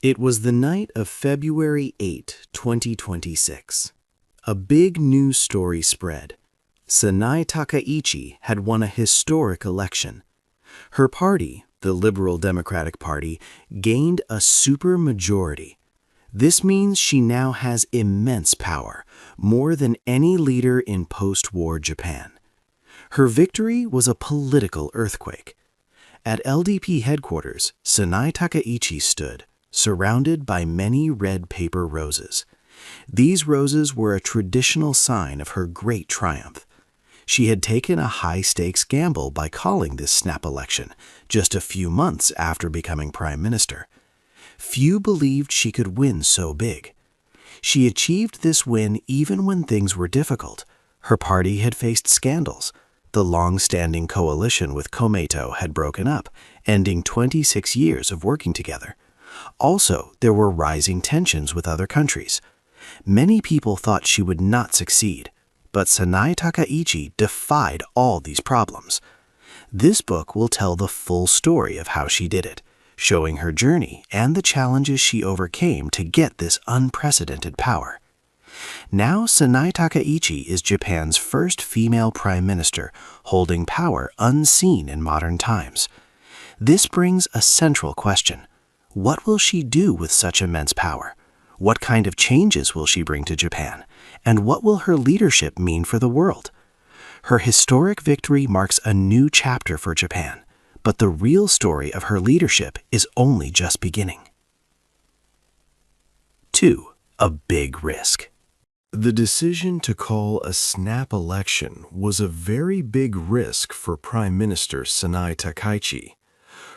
It was the night of February 8, 2026. A big news story spread. Sanae Takaichi had won a historic election. Her party, the Liberal Democratic Party, gained a supermajority. This means she now has immense power, more than any leader in post-war Japan. Her victory was a political earthquake. At LDP headquarters, Sanae Takaichi stood, surrounded by many red paper roses. These roses were a traditional sign of her great triumph. She had taken a high-stakes gamble by calling this snap election just a few months after becoming prime minister. Few believed she could win so big. She achieved this win even when things were difficult. Her party had faced scandals. The long-standing coalition with Komeito had broken up, ending 26 years of working together. Also, there were rising tensions with other countries. Many people thought she would not succeed, but Sanae Takaichi defied all these problems. This book will tell the full story of how she did it, showing her journey and the challenges she overcame to get this unprecedented power. Now, Sanae Takaichi is Japan's first female prime minister, holding power unseen in modern times. This brings a central question. What will she do with such immense power? What kind of changes will she bring to Japan? And what will her leadership mean for the world? Her historic victory marks a new chapter for Japan, but the real story of her leadership is only just beginning. 2. A big risk. The decision to call a snap election was a very big risk for Prime Minister Sanae Takaichi.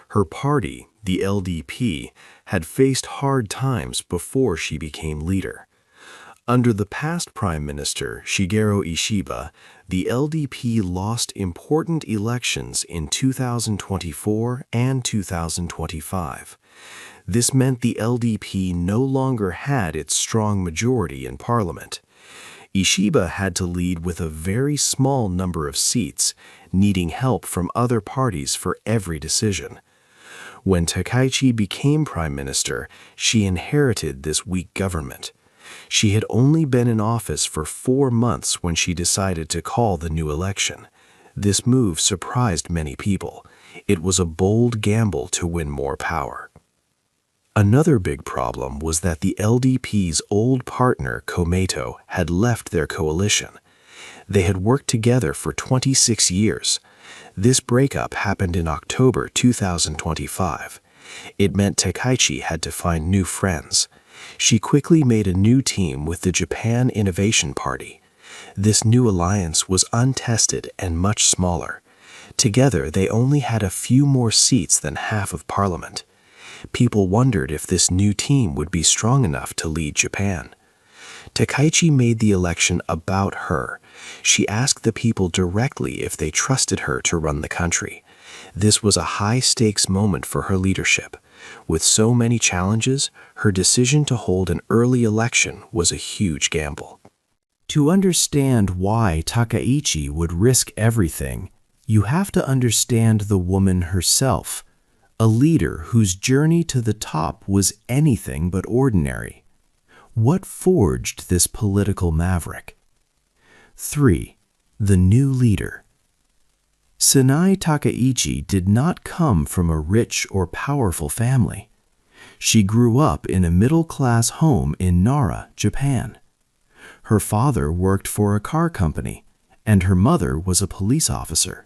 Her party, the LDP, had faced hard times before she became leader. Under the past Prime Minister, Shigeru Ishiba, the LDP lost important elections in 2024 and 2025. This meant the LDP no longer had its strong majority in parliament. Ishiba had to lead with a very small number of seats, needing help from other parties for every decision. When Takaichi became prime minister, she inherited this weak government. She had only been in office for 4 months when she decided to call the new election. This move surprised many people. It was a bold gamble to win more power. Another big problem was that the LDP's old partner, Komeito, had left their coalition. They had worked together for 26 years. This breakup happened in October 2025. It meant Takaichi had to find new friends. She quickly made a new team with the Japan Innovation Party. This new alliance was untested and much smaller. Together, they only had a few more seats than half of parliament. People wondered if this new team would be strong enough to lead Japan. Takaichi made the election about her. She asked the people directly if they trusted her to run the country. This was a high-stakes moment for her leadership. With so many challenges, her decision to hold an early election was a huge gamble. To understand why Takaichi would risk everything, you have to understand the woman herself, a leader whose journey to the top was anything but ordinary. What forged this political maverick? 3. The new leader. Sanae Takaichi did not come from a rich or powerful family. She grew up in a middle-class home in Nara, Japan. Her father worked for a car company, and her mother was a police officer.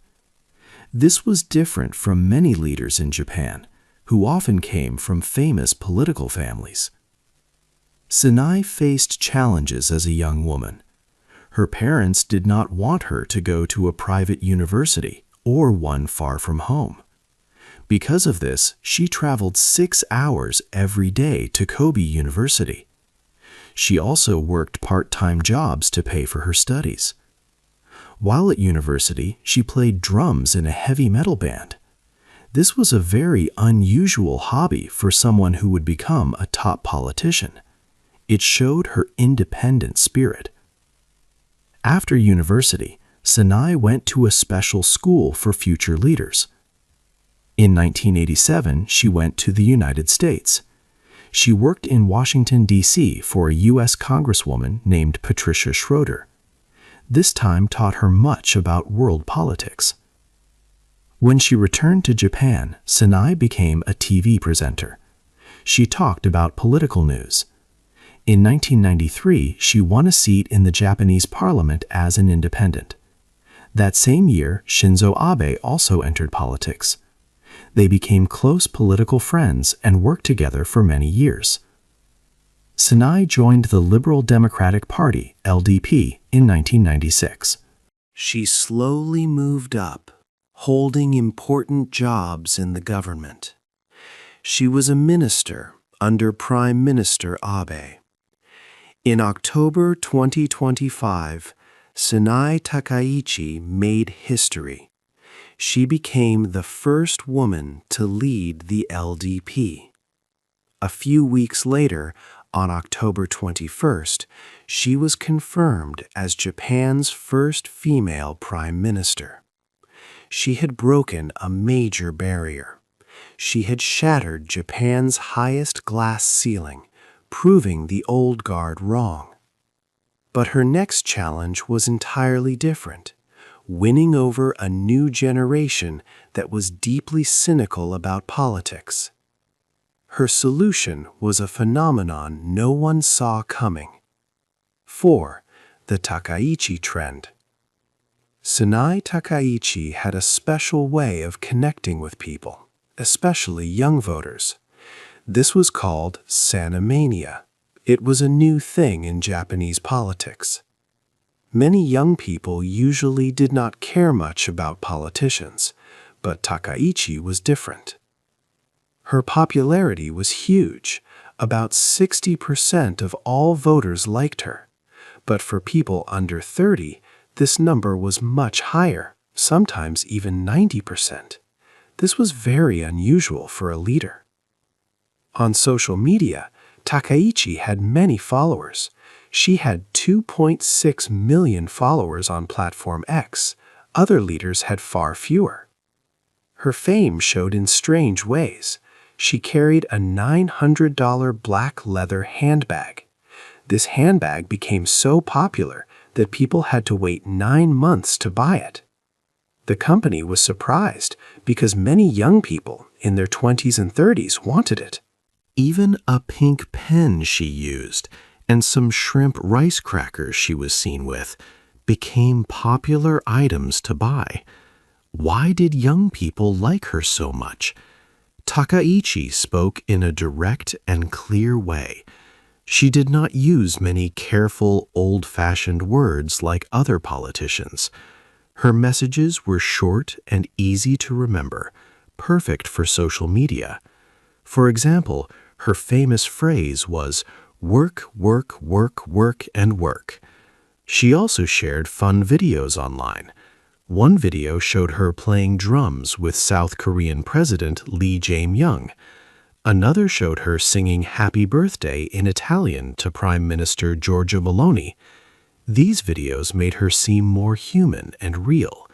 This was different from many leaders in Japan, who often came from famous political families. Sanae faced challenges as a young woman. Her parents did not want her to go to a private university or one far from home. Because of this, she traveled 6 hours every day to Kobe University. She also worked part-time jobs to pay for her studies. While at university, she played drums in a heavy metal band. This was a very unusual hobby for someone who would become a top politician. It showed her independent spirit. After university, Sanae went to a special school for future leaders. In 1987, she went to the United States. She worked in Washington, D.C. for a U.S. Congresswoman named Patricia Schroeder. This time taught her much about world politics. When she returned to Japan, Sanai became a TV presenter. She talked about political news. In 1993, she won a seat in the Japanese parliament as an independent. That same year, Shinzo Abe also entered politics. They became close political friends and worked together for many years. Sanai joined the Liberal Democratic Party, LDP, in 1996. She slowly moved up, holding important jobs in the government. She was a minister under Prime Minister Abe. In October 2025, Sanai Takaichi made history. She became the first woman to lead the LDP. A few weeks later, on October 21st, she was confirmed as Japan's first female prime minister. She had broken a major barrier. She had shattered Japan's highest glass ceiling, proving the old guard wrong. But her next challenge was entirely different, winning over a new generation that was deeply cynical about politics. Her solution was a phenomenon no one saw coming. 4. The Takaichi trend. Sanai Takaichi had a special way of connecting with people, especially young voters. This was called Sanamania. It was a new thing in Japanese politics. Many young people usually did not care much about politicians, but Takaichi was different. Her popularity was huge. About 60% of all voters liked her. But for people under 30, this number was much higher, sometimes even 90%. This was very unusual for a leader. On social media, Takaichi had many followers. She had 2.6 million followers on Platform X. Other leaders had far fewer. Her fame showed in strange ways. She carried a $900 black leather handbag. This handbag became so popular that people had to wait 9 months to buy it. The company was surprised because many young people in their 20s and 30s wanted it. Even a pink pen she used and some shrimp rice crackers she was seen with became popular items to buy. Why did young people like her so much? Takaichi spoke in a direct and clear way. She did not use many careful, old-fashioned words like other politicians. Her messages were short and easy to remember, perfect for social media. For example, her famous phrase was, "Work, work, work, work, and work." She also shared fun videos online. One video showed her playing drums with South Korean President Lee Jae-myung. Another showed her singing Happy Birthday in Italian to Prime Minister Giorgia Meloni. These videos made her seem more human and real.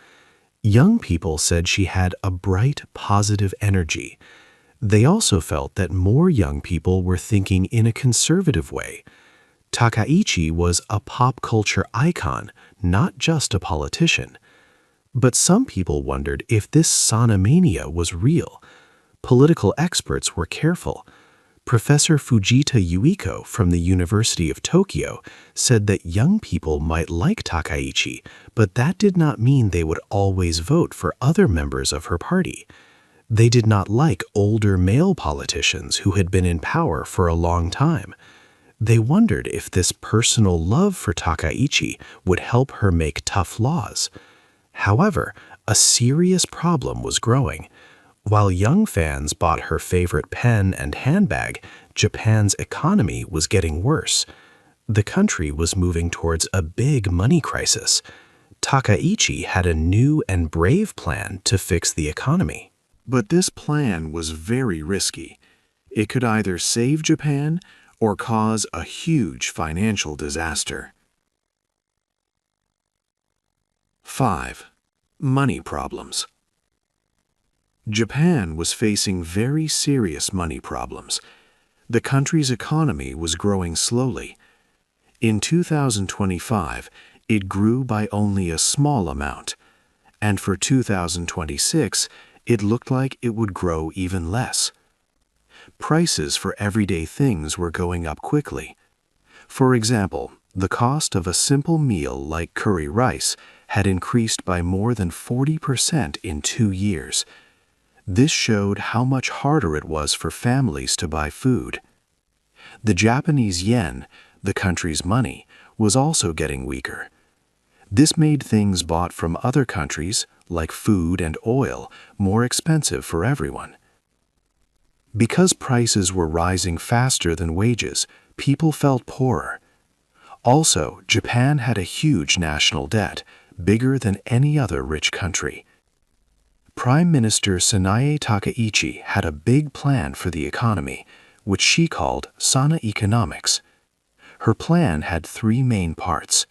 Young people said she had a bright, positive energy. They also felt that more young people were thinking in a conservative way. Takaichi was a pop culture icon, not just a politician. But some people wondered if this Sanamania was real. Political experts were careful. Professor Fujita Yuiko from the University of Tokyo said that young people might like Takaichi, but that did not mean they would always vote for other members of her party. They did not like older male politicians who had been in power for a long time. They wondered if this personal love for Takaichi would help her make tough laws. However, a serious problem was growing. While young fans bought her favorite pen and handbag, Japan's economy was getting worse. The country was moving towards a big money crisis. Takaichi had a new and brave plan to fix the economy. But this plan was very risky. It could either save Japan or cause a huge financial disaster. 5. Money problems. Japan was facing very serious money problems. the country's economy was growing slowly. In 2025, it grew by only a small amount, and for 2026, it looked like it would grow even less. Prices for everyday things were going up quickly. For example, the cost of a simple meal like curry rice had increased by more than 40% in 2 years. This showed how much harder it was for families to buy food. The Japanese yen, the country's money, was also getting weaker. This made things bought from other countries, like food and oil, more expensive for everyone. Because prices were rising faster than wages, people felt poorer. Also, Japan had a huge national debt, bigger than any other rich country. Prime Minister Sanae Takaichi had a big plan for the economy, which she called Sana Economics. Her plan had 3 main parts.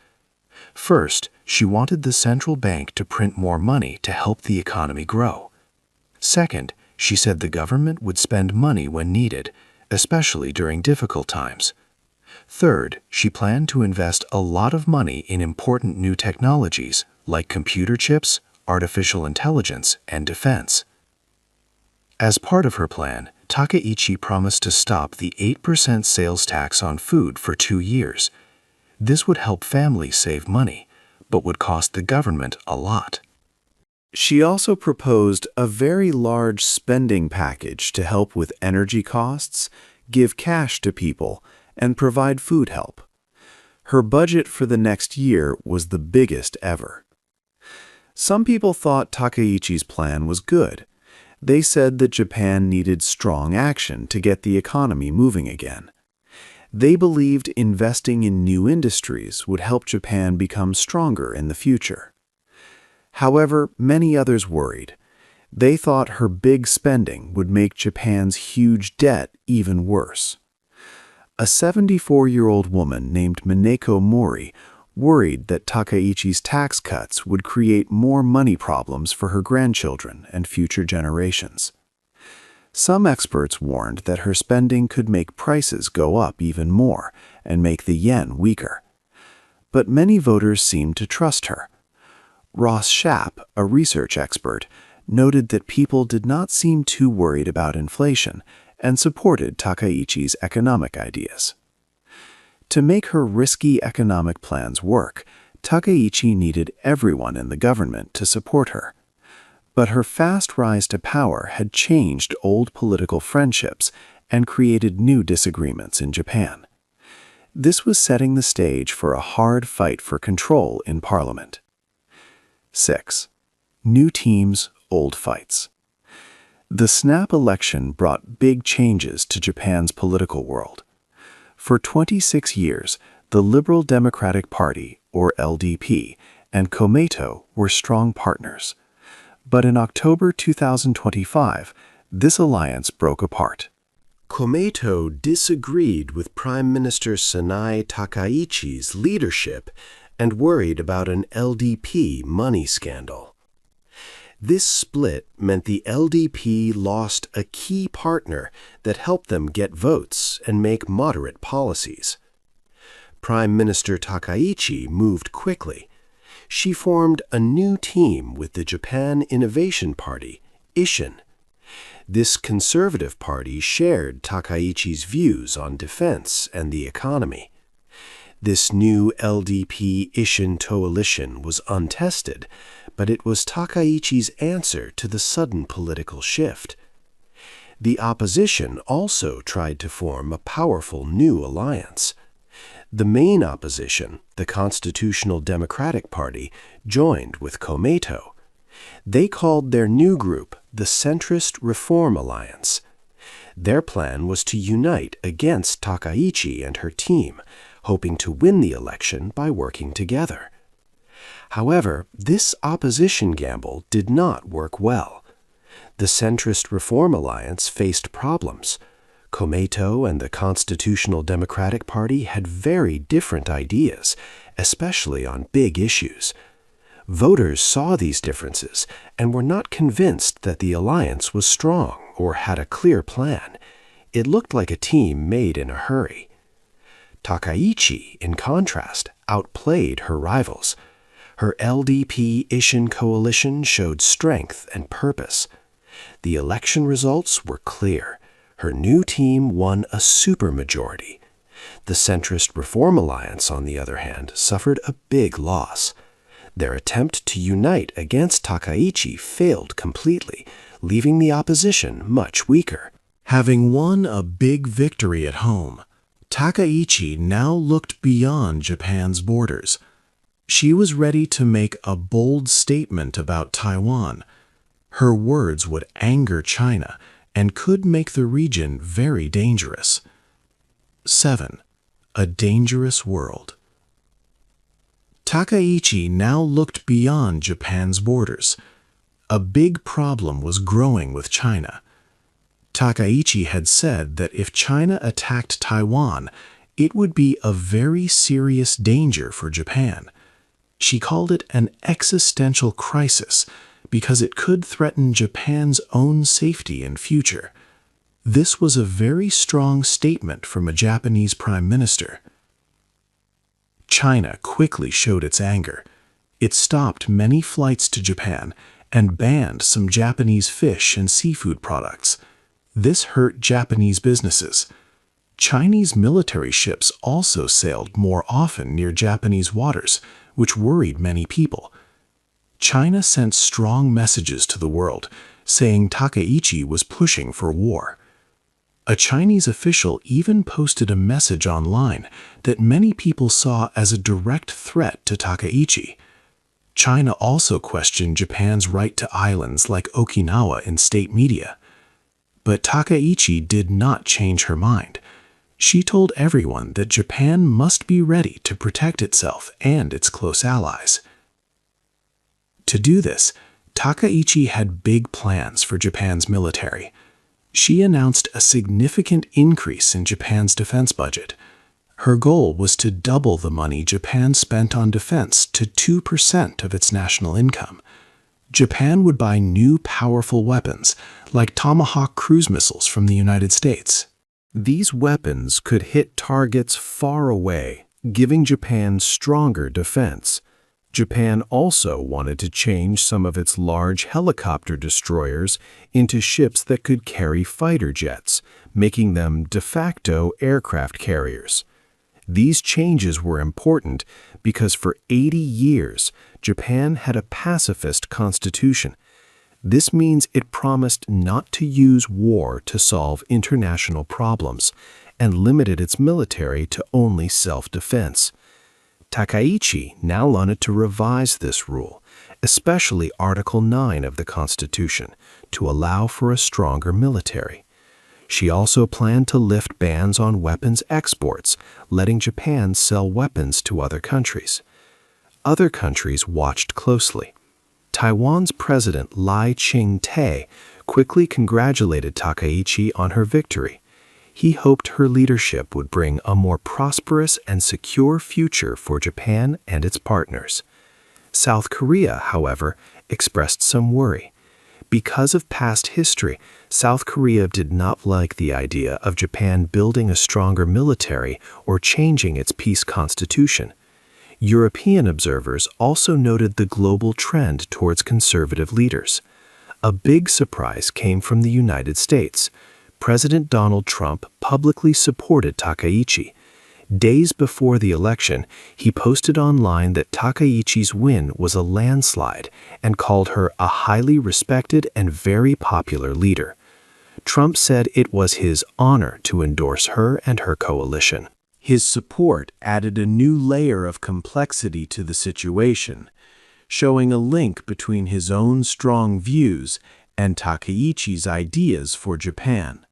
First, she wanted the central bank to print more money to help the economy grow. Second, she said the government would spend money when needed, especially during difficult times. Third, she planned to invest a lot of money in important new technologies like computer chips, artificial intelligence, and defense. As part of her plan, Takaichi promised to stop the 8% sales tax on food for 2 years. This would help families save money, but would cost the government a lot. She also proposed a very large spending package to help with energy costs, give cash to people, and provide food help. Her budget for the next year was the biggest ever. Some people thought Takaichi's plan was good. They said that Japan needed strong action to get the economy moving again. They believed investing in new industries would help Japan become stronger in the future. However, many others worried. They thought her big spending would make Japan's huge debt even worse. A 74-year-old woman named Mineko Mori worried that Takaichi's tax cuts would create more money problems for her grandchildren and future generations. Some experts warned that her spending could make prices go up even more and make the yen weaker. But many voters seemed to trust her. Ross Schaap, a research expert, noted that people did not seem too worried about inflation and supported Takaichi's economic ideas. To make her risky economic plans work, Takaichi needed everyone in the government to support her. But her fast rise to power had changed old political friendships and created new disagreements in Japan. This was setting the stage for a hard fight for control in parliament. 6. New teams, old fights. The snap election brought big changes to Japan's political world. For 26 years, the Liberal Democratic Party, or LDP, and Komeito were strong partners. But in October 2025, this alliance broke apart. Komeito disagreed with Prime Minister Sanae Takaichi's leadership and worried about an LDP money scandal. This split meant the LDP lost a key partner that helped them get votes and make moderate policies. Prime Minister Takaichi moved quickly. She formed a new team with the Japan Innovation Party, Ishin. This conservative party shared Takaichi's views on defense and the economy. This new LDP-Ishin coalition was untested, but it was Takaichi's answer to the sudden political shift. The opposition also tried to form a powerful new alliance. The main opposition, the Constitutional Democratic Party, joined with Komeito. They called their new group the Centrist Reform Alliance. Their plan was to unite against Takaichi and her team, hoping to win the election by working together. However, this opposition gamble did not work well. The Centrist Reform Alliance faced problems. Komeito and the Constitutional Democratic Party had very different ideas, especially on big issues. Voters saw these differences and were not convinced that the alliance was strong or had a clear plan. It looked like a team made in a hurry. Takaichi, in contrast, outplayed her rivals. Her LDP-Ishin coalition showed strength and purpose. The election results were clear. Her new team won a supermajority. The centrist Reform Alliance, on the other hand, suffered a big loss. Their attempt to unite against Takaichi failed completely, leaving the opposition much weaker. Having won a big victory at home, Takaichi now looked beyond Japan's borders. She was ready to make a bold statement about Taiwan. Her words would anger China and could make the region very dangerous. 7. A dangerous world. Takaichi now looked beyond Japan's borders. A big problem was growing with China. Takaichi had said that if China attacked Taiwan, it would be a very serious danger for Japan. She called it an existential crisis because it could threaten Japan's own safety and future. This was a very strong statement from a Japanese prime minister. China quickly showed its anger. It stopped many flights to Japan and banned some Japanese fish and seafood products. This hurt Japanese businesses. Chinese military ships also sailed more often near Japanese waters, which worried many people. China sent strong messages to the world, saying Takaichi was pushing for war. A Chinese official even posted a message online that many people saw as a direct threat to Takaichi. China also questioned Japan's right to islands like Okinawa in state media. But Takaichi did not change her mind. She told everyone that Japan must be ready to protect itself and its close allies. To do this, Takaichi had big plans for Japan's military. She announced a significant increase in Japan's defense budget. Her goal was to double the money Japan spent on defense to 2% of its national income. Japan would buy new powerful weapons, like Tomahawk cruise missiles from the United States. These weapons could hit targets far away, giving Japan stronger defense. Japan also wanted to change some of its large helicopter destroyers into ships that could carry fighter jets, making them de facto aircraft carriers. These changes were important because for 80 years, Japan had a pacifist constitution. This means it promised not to use war to solve international problems and limited its military to only self-defense. Takaichi now wanted to revise this rule, especially Article 9 of the Constitution, to allow for a stronger military. She also planned to lift bans on weapons exports, letting Japan sell weapons to other countries. Other countries watched closely. Taiwan's President Lai Ching-te quickly congratulated Takaichi on her victory. He hoped her leadership would bring a more prosperous and secure future for Japan and its partners. South Korea, however, expressed some worry. Because of past history, South Korea did not like the idea of Japan building a stronger military or changing its peace constitution. European observers also noted the global trend towards conservative leaders. A big surprise came from the United States. President Donald Trump publicly supported Takaichi. Days before the election, he posted online that Takaichi's win was a landslide and called her a highly respected and very popular leader. Trump said it was his honor to endorse her and her coalition. His support added a new layer of complexity to the situation, showing a link between his own strong views and Takaichi's ideas for Japan.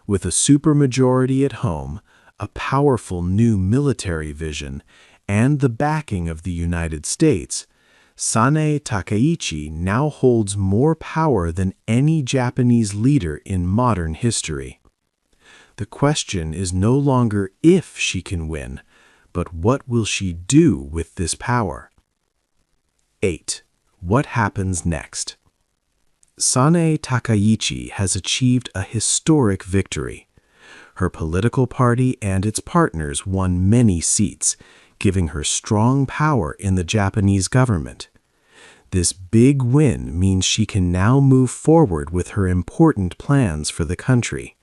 With a supermajority at home, a powerful new military vision, and the backing of the United States, Sanae Takaichi now holds more power than any Japanese leader in modern history. The question is no longer if she can win, but what will she do with this power? 8. What happens next? Sanae Takaichi has achieved a historic victory. Her political party and its partners won many seats, giving her strong power in the Japanese government. This big win means she can now move forward with her important plans for the country.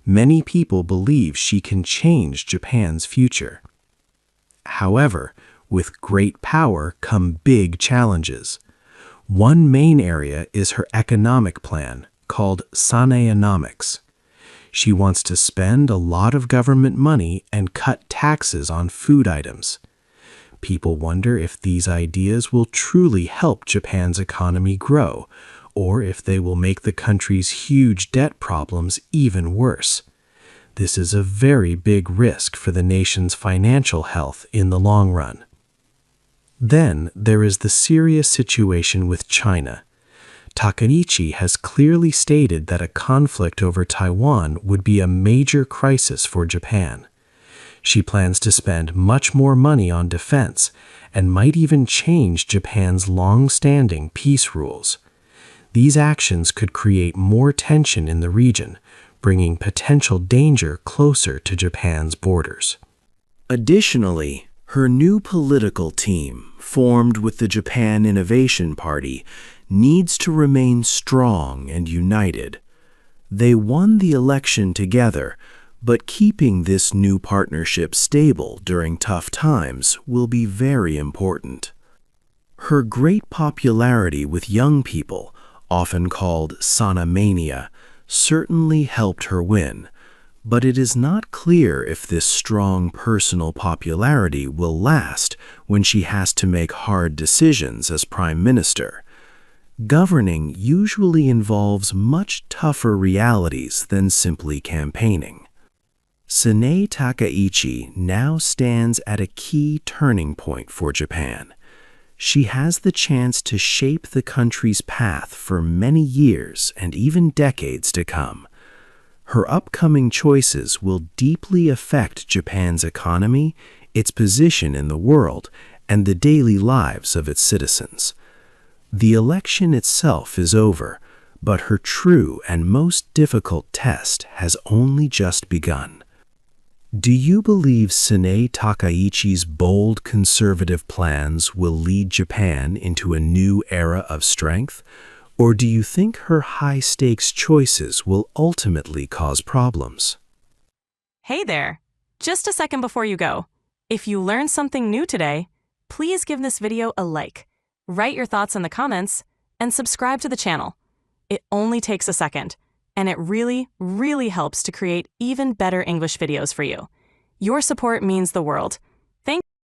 Many people believe she can change Japan's future. However, with great power come big challenges. One main area is her economic plan, called Sanaeonomics. She wants to spend a lot of government money and cut taxes on food items. People wonder if these ideas will truly help Japan's economy grow, or if they will make the country's huge debt problems even worse. This is a very big risk for the nation's financial health in the long run. Then there is the serious situation with China. Takaichi has clearly stated that a conflict over Taiwan would be a major crisis for Japan. She plans to spend much more money on defense and might even change Japan's long-standing peace rules. These actions could create more tension in the region, bringing potential danger closer to Japan's borders. Additionally, her new political team, formed with the Japan Innovation Party, needs to remain strong and united. They won the election together, but keeping this new partnership stable during tough times will be very important. Her great popularity with young people, often called Sanamania, certainly helped her win, but it is not clear if this strong personal popularity will last when she has to make hard decisions as Prime Minister. Governing usually involves much tougher realities than simply campaigning. Sanae Takaichi now stands at a key turning point for Japan. She has the chance to shape the country's path for many years and even decades to come. Her upcoming choices will deeply affect Japan's economy, its position in the world, and the daily lives of its citizens. The election itself is over, but her true and most difficult test has only just begun. Do you believe Sanae Takaichi's bold conservative plans will lead Japan into a new era of strength? Or do you think her high-stakes choices will ultimately cause problems? Hey there! Just a second before you go. If you learned something new today, please give this video a like, write your thoughts in the comments, and subscribe to the channel. It only takes a second, and it really, really helps to create even better English videos for you. Your support means the world.